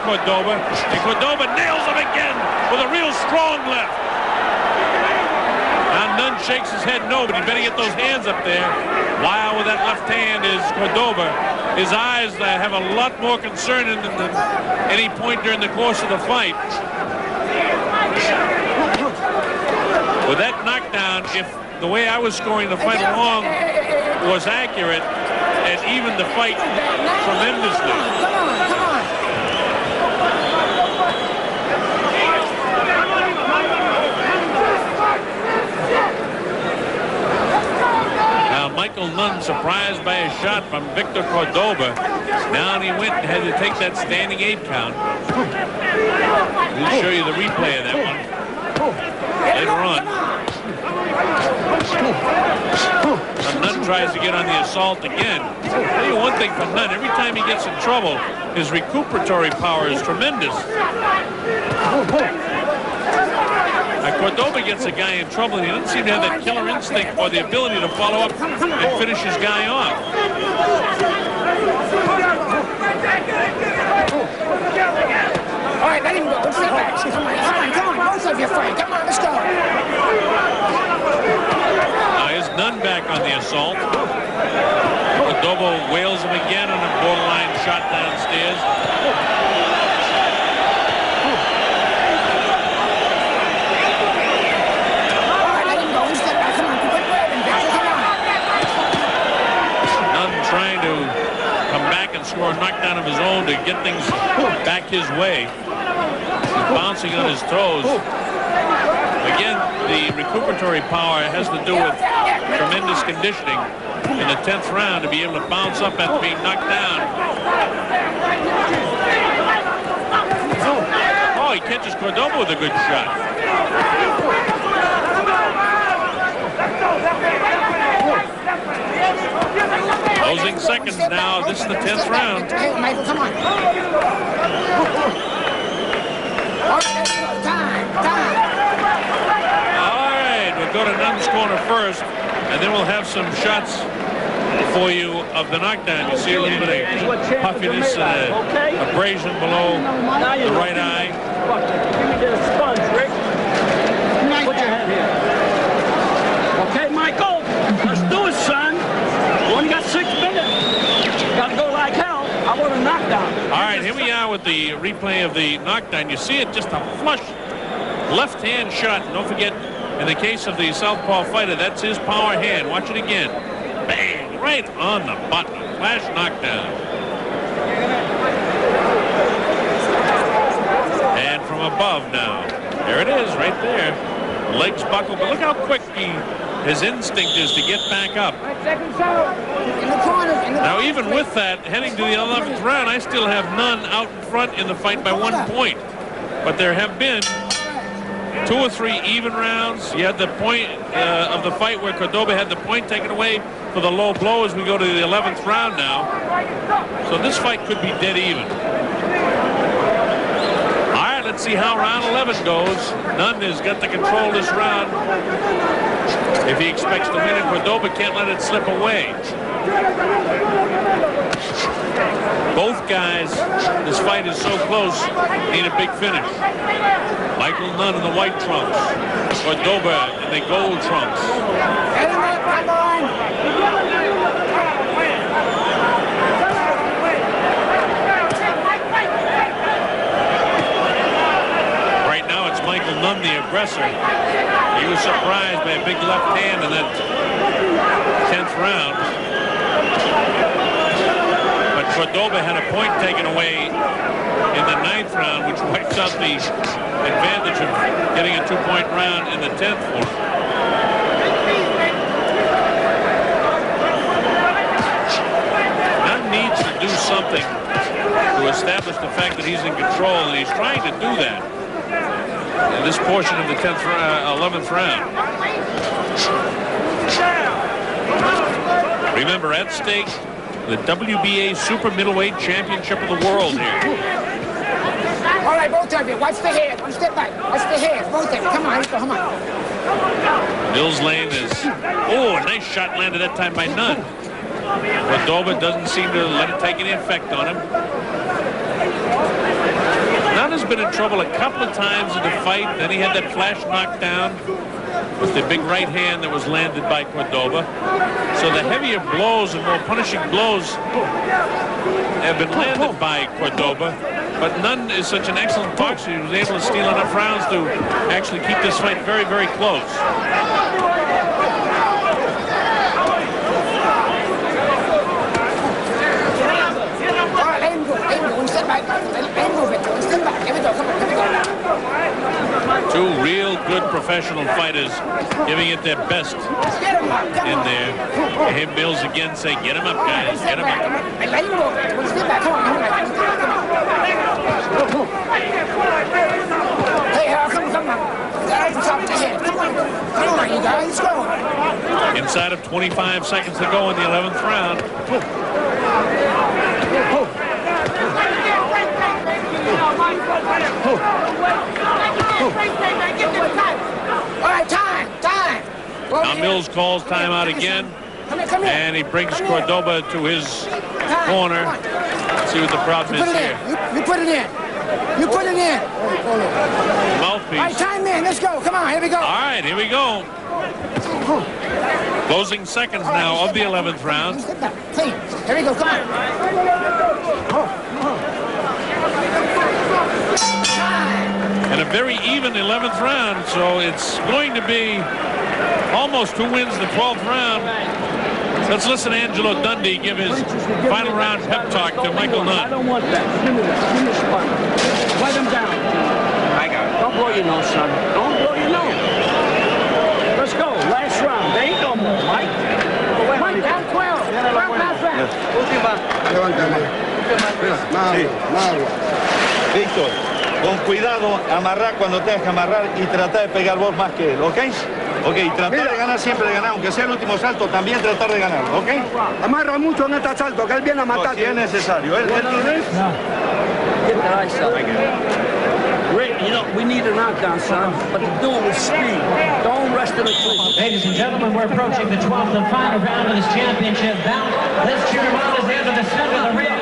Cordoba, and Cordoba nails him again with a real strong left. Now Nunn shakes his head no, but he better get those hands up there. Wild with that left hand is Cordoba. His eyes have a lot more concern than any point during the course of the fight. With that knockdown, if the way I was scoring the fight along was accurate, and even the fight tremendously. Now Michael Nunn, surprised by a shot from Victor Cordoba. Down he went and had to take that standing 8 count. We'll show you the replay of that one later on. Nunn tries to get on the assault again. I'll tell you one thing for Nunn, every time he gets in trouble, his recuperatory power is tremendous. Cordoba gets a guy in trouble, and he doesn't seem to have that killer instinct or the ability to follow up and finish his guy off. All right, let him go. Sit back. Come on. Both of you fight. Come on, let's go. Now here's Nunn back on the assault. Cordoba wails him again on a borderline shot downstairs. All right, let him go. Sit back. Come on, quit grabbing, Victor. Come on. Nunn trying to come back and score a knockdown of his own to get things back his way. He's bouncing on his toes. Again, the recuperatory power has to do with tremendous conditioning in the 10th round to be able to bounce up after being knocked down. Oh, he catches Cordoba with a good shot. Closing seconds now. This is the 10th round. Hey, Michael, come on. Time. All right, we'll go to Nunn's corner first, and then we'll have some shots for you of the knockdown. You see a little bit of puffiness and abrasion below the right eye. Give me the sponge, Rick. Put your head here. Okay, Michael, let's do it, son. You only got 6 minutes. Got to go like hell. I want a knockdown. All right, here we are with the replay of the knockdown. You see it, just a flush left-hand shot. And don't forget, in the case of the southpaw fighter, that's his power hand. Watch it again. Bang! Right on the button. Flash knockdown. And from above now. There it is, right there. Legs buckled, but look how quick his instinct is to get back up. Now, even with that, heading to the 11th round, I still have Nunn out in front in the fight by 1 point. But there have been 2 or 3 even rounds. You had the point of the fight where Cordoba had the point taken away for the low blow as we go to the 11th round now. So this fight could be dead even. All right, let's see how round 11 goes. Nunn has got to control this round if he expects to win it. Cordoba can't let it slip away. Both guys, this fight is so close, need a big finish. Michael Nunn in the white trunks. Cordoba in the gold trunks. Right now it's Michael Nunn, the aggressor. He was surprised by a big left hand in that 10th round. But Cordoba had a point taken away in the 9th round, which wipes out the advantage of getting a 2-point round in the 10th for him. Nunn needs to do something to establish the fact that he's in control, and he's trying to do that in this portion of the 11th round. Remember, at stake, the WBA Super Middleweight Championship of the world here. All right, both of you. Watch the head. One step back. Watch the head. Both of you. Come on. Come on. Mills Lane is... Oh, a nice shot landed that time by Nunn. Cordoba doesn't seem to let it take any effect on him. Nunn has been in trouble a couple of times in the fight. Then he had that flash knockdown with the big right hand that was landed by Cordoba. So the heavier blows and more punishing blows have been landed by Cordoba. But Nunn is such an excellent boxer. He was able to steal enough rounds to actually keep this fight very, very close. Two real good professional fighters giving it their best in there. Hey, Mills again say, get him up, guys, get him up. Hey, come on. Come on, you guys, go. Inside of 25 seconds to go in the 11th round. All right, time. Now Mills calls timeout again, and he brings Cordoba to his corner. Let's see what the problem is here. You put it in. Mouthpiece. All right, time in. Let's go. Come on, here we go. All right, here we go. Closing seconds now of the 11th round. Clean. Here we go. Come on. And a very even 11th round, so it's going to be almost who wins the 12th round. Let's listen to Angelo Dundee give his final round pep talk to Michael Nunn. I don't want that. Give me the spot. Let him down. I got it. Don't blow your nose, son. Don't blow your nose. Let's go. Last round. There ain't no more, Mike. Mike, down 12. Last round. Víctor, con cuidado, amarrar cuando tengas que amarrar y tratar de pegar vos más que él, ¿ok? Ok, tratar de ganar siempre de ganar, aunque sea el último salto, también tratar de ganar, ¿ok? Amarra mucho en este salto, que él viene a matar. Si es necesario. Él Get the ice up. Rick, you know, we need a knockdown, son, but to do it with speed. Don't rush to the clinch. Ladies and gentlemen, we're approaching the 12th and final round of this championship bout. Let's cheer him on as they enter the center of the ring.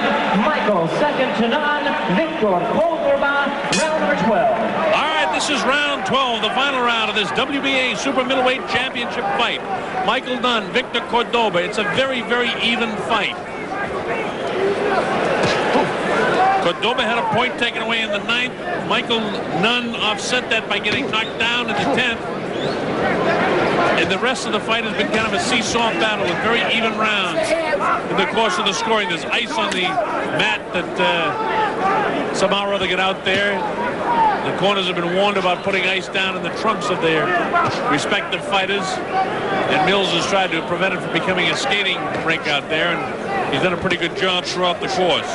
Michael, second to none. Victor Cordoba, round number 12. All right, this is round 12, the final round of this WBA Super Middleweight Championship fight. Michael Nunn, Victor Cordoba. It's a very, very even fight. Cordoba had a point taken away in the 9th. Michael Nunn offset that by getting knocked down in the 10th. And the rest of the fight has been kind of a seesaw battle with very even rounds in the course of the scoring. There's ice on the mat that somehow or other get out there. The corners have been warned about putting ice down in the trunks of their respective fighters. And Mills has tried to prevent it from becoming a skating rink out there. And he's done a pretty good job throughout the course.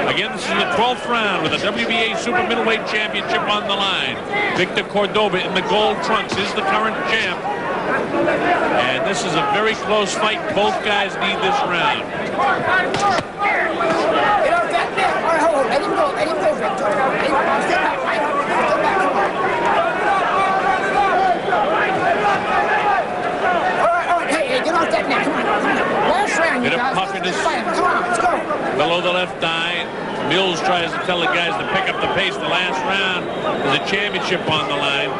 Again, this is the 12th round with the WBA Super Middleweight Championship on the line. Victor Cordoba in the gold trunks is the current champ. And this is a very close fight. Both guys need this round. Let him go, Victor. Step back, Mike. Step back, come on. All right, hey, get off that neck, come on. Last round, you Get a guys. puff in his... Come on, let's go. Below the left eye, Mills tries to tell the guys to pick up the pace. The last round is a championship on the line.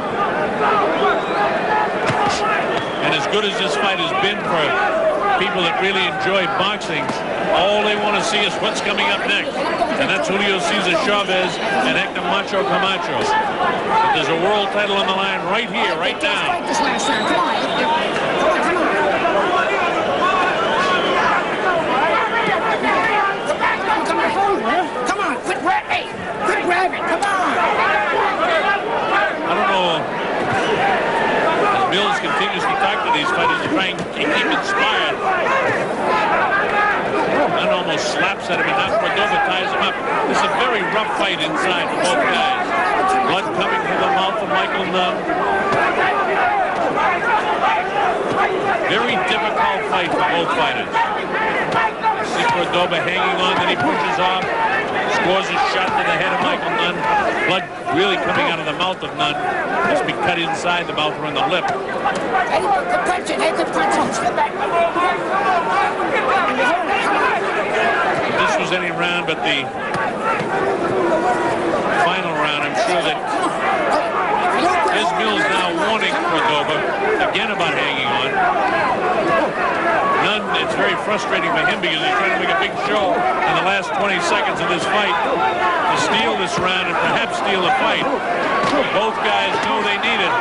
And as good as this fight has been for people that really enjoy boxing, all they want to see is what's coming up next. And that's Julio Cesar Chavez and Hector Macho Camacho. But there's a world title on the line right here, right now. Fight this last round, come on. Come on. Come on, quit grabbing, come on. I don't know. As Mills continues to talk to these fighters to try and keep him inspired. And almost slaps at him, and now Cordoba ties him up. This is a very rough fight inside for both guys. Blood coming from the mouth of Michael Nunn. Very difficult fight for both fighters. See Cordoba hanging on, then he pushes off, scores a shot to the head of Michael Nunn. Blood really coming out of the mouth of Nunn. Must be cut inside the mouth or on the lip. Hey, good punching, step back. if this was any round but the final round, I'm sure that Mills now warning Cordoba again about hanging on. Nunn, it's very frustrating for him because he's trying to make a big show in the last 20 seconds of this fight to steal this round and perhaps steal the fight. Both guys know they need it.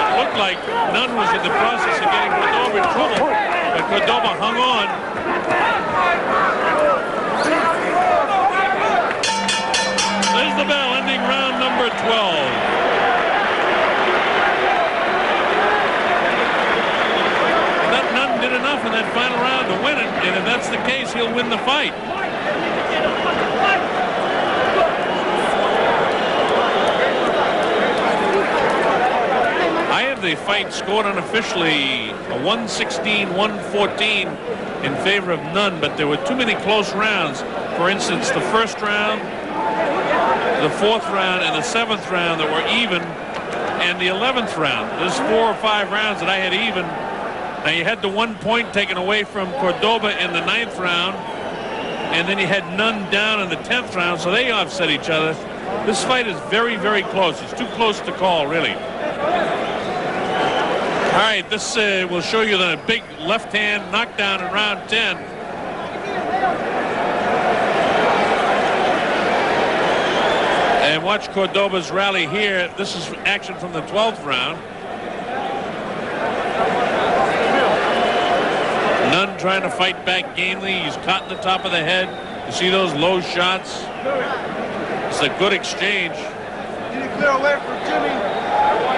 It looked like Nunn was in the process of getting Cordoba in trouble, but Cordoba hung on. There's the bell, ending round number 12. Nunn did enough in that final round to win it, and if that's the case, he'll win the fight. I have the fight scored unofficially a 116-114 in favor of Nunn, but there were too many close rounds. For instance, the first round, the fourth round, and the seventh round that were even, and the 11th round. There's 4 or 5 rounds that I had even. Now you had the 1 point taken away from Cordoba in the 9th round, and then you had Nunn down in the 10th round, so they offset each other. This fight is very, very close. It's too close to call, really. All right, this will show you the big left-hand knockdown in round 10. And watch Cordoba's rally here. This is action from the 12th round. Nunn trying to fight back gamely. He's caught in the top of the head. You see those low shots? It's a good exchange.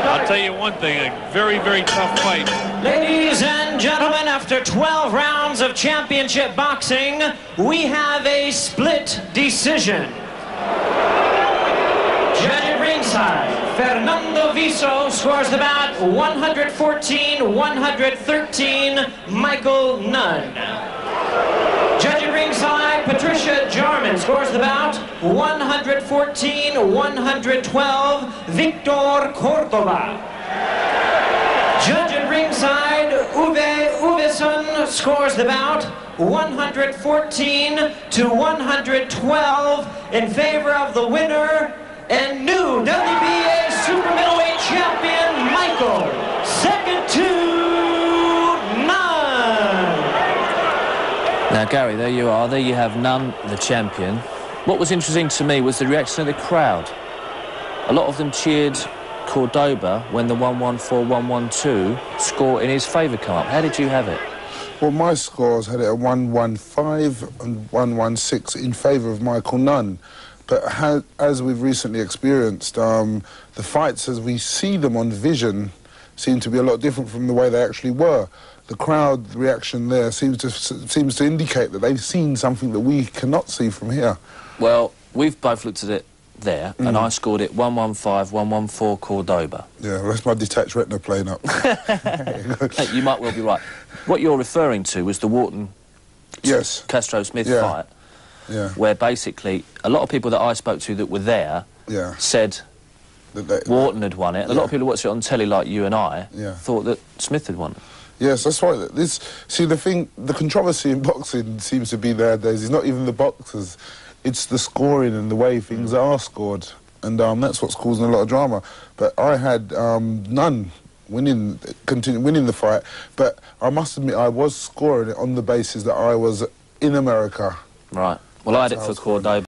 I'll tell you one thing, a very, very tough fight. Ladies and gentlemen, after 12 rounds of championship boxing, we have a split decision. Judge at ringside, Fernando Viso scores the bout 114-113, Michael Nunn. Judge at ringside, Patricia Jarman scores the bout 114-112, Victor Cordoba. Judge at ringside, Uwe Uveson scores the bout 114-112 in favor of the winner and new WBA super middleweight champion, Michael, second to Nunn. Now, Gary, there you are. There you have Nunn, the champion. What was interesting to me was the reaction of the crowd. A lot of them cheered Cordoba when the 114-112 score in his favour come up. How did you have it? Well, my scores had it at 115 and 116 in favour of Michael Nunn. But as we've recently experienced, the fights as we see them on vision seem to be a lot different from the way they actually were. The crowd reaction there seems to indicate that they've seen something that we cannot see from here. Well, we've both looked at it there, and I scored it 115-114 Cordoba. Yeah, that's my detached retina playing up. You might well be right. What you're referring to was the Wharton Castro-Smith fight. Yeah. Where basically a lot of people that I spoke to that were there said Wharton had won it. A lot of people who watched it on telly, like you and I, thought that Smith had won it. Yes, that's right. See, the controversy in boxing seems to be nowadays. It's not even the boxers, it's the scoring and the way things are scored, and that's what's causing a lot of drama. But I had Nunn winning the fight, but I must admit I was scoring it on the basis that I was in America. Right. Well, I had it for Cordoba.